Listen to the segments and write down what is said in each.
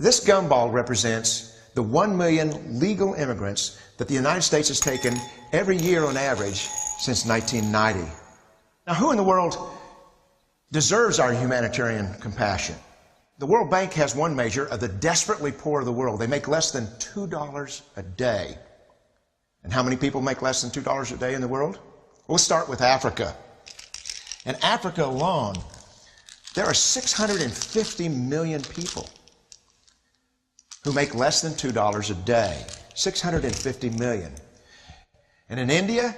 This gumball represents the 1 million legal immigrants that the United States has taken every year on average since 1990. Now, who in the world deserves our humanitarian compassion? The World Bank has one measure of the desperately poor of the world. They make less than $2 a day. And how many people make less than $2 a day in the world? We'll start with Africa. In Africa alone, there are 650 million people who make less than $2 a day. 650 million. And in India,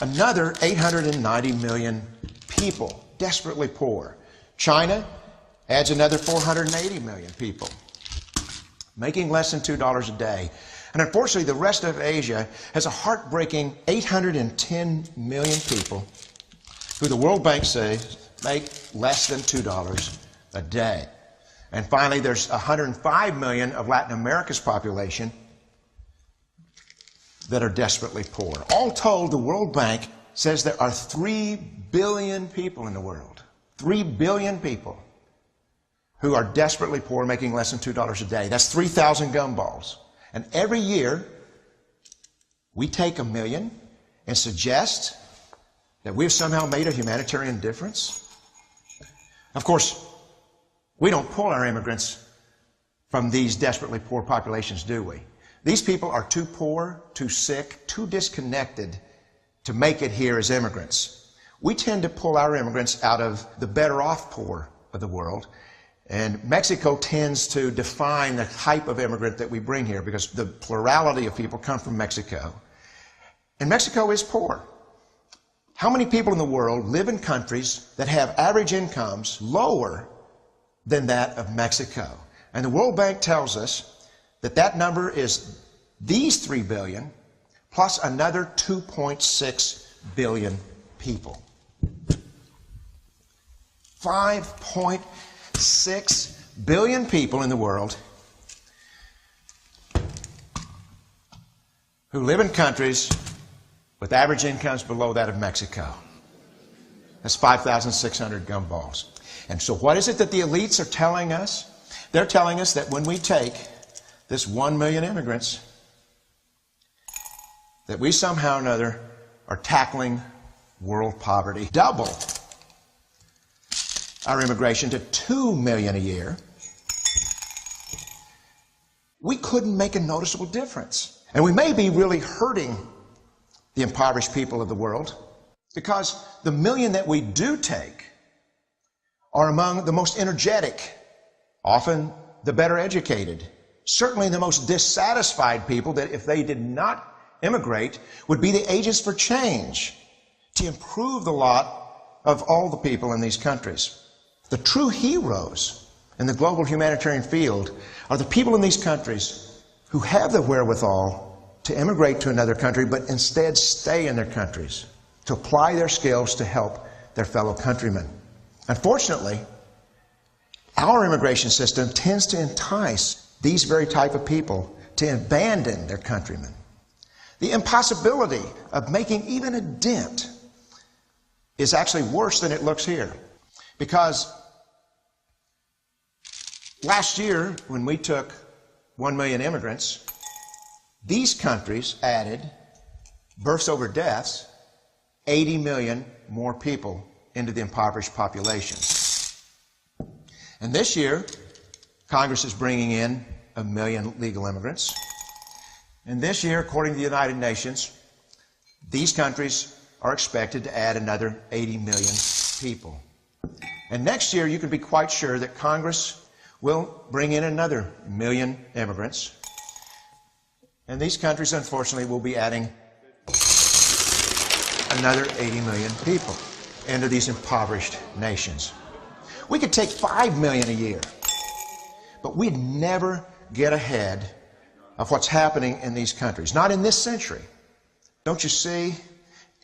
another 890 million people, desperately poor. China adds another 480 million people, making less than $2 a day. And unfortunately, the rest of Asia has a heartbreaking 810 million people who the World Bank says make less than $2 a day. And finally, there's 105 million of Latin America's population that are desperately poor. All told, the World Bank says there are 3 billion people in the world. 3 billion people who are desperately poor, making less than $2 a day. That's 3,000 gumballs. And every year, we take 1 million and suggest that we've somehow made a humanitarian difference. Of course, we don't pull our immigrants from these desperately poor populations, do we? These people are too poor, too sick, too disconnected to make it here as immigrants. We tend to pull our immigrants out of the better off poor of the world. And Mexico tends to define the type of immigrant that we bring here because the plurality of people come from Mexico. And Mexico is poor. How many people in the world live in countries that have average incomes lower than that of Mexico? And the World Bank tells us that that number is these 3 billion plus another 2.6 billion people. 5.6 billion people in the world who live in countries with average incomes below that of Mexico. That's 5,600 gumballs. And so what is it that the elites are telling us? They're telling us that when we take this 1 million immigrants, that we somehow or another are tackling world poverty. Double our immigration to 2 million a year. We couldn't make a noticeable difference. And we may be really hurting the impoverished people of the world because the 1 million that we do take are among the most energetic, often the better educated, certainly the most dissatisfied people that if they did not immigrate would be the agents for change to improve the lot of all the people in these countries. The true heroes in the global humanitarian field are the people in these countries who have the wherewithal to immigrate to another country, but instead stay in their countries to apply their skills to help their fellow countrymen. Unfortunately, our immigration system tends to entice these very type of people to abandon their countrymen. The impossibility of making even a dent is actually worse than it looks here. Because last year, when we took 1 million immigrants, these countries added, births over deaths, 80 million more people into the impoverished populations. And this year, Congress is bringing in 1 million legal immigrants. And this year, according to the United Nations, these countries are expected to add another 80 million people. And next year, you can be quite sure that Congress will bring in another 1 million immigrants. And these countries, unfortunately, will be adding another 80 million people into these impoverished nations. We could take 5 million a year, but we'd never get ahead of what's happening in these countries. Not in this century. Don't you see?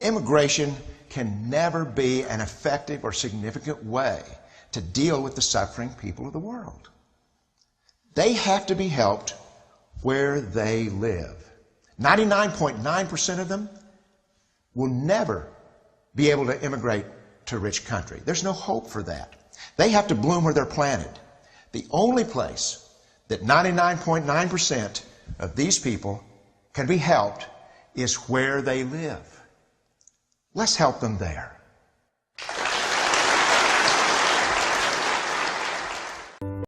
Immigration can never be an effective or significant way to deal with the suffering people of the world. They have to be helped where they live. 99.9% of them will never be able to immigrate to a rich country. There's no hope for that. They have to bloom where they're planted. The only place that 99.9% of these people can be helped is where they live. Let's help them there.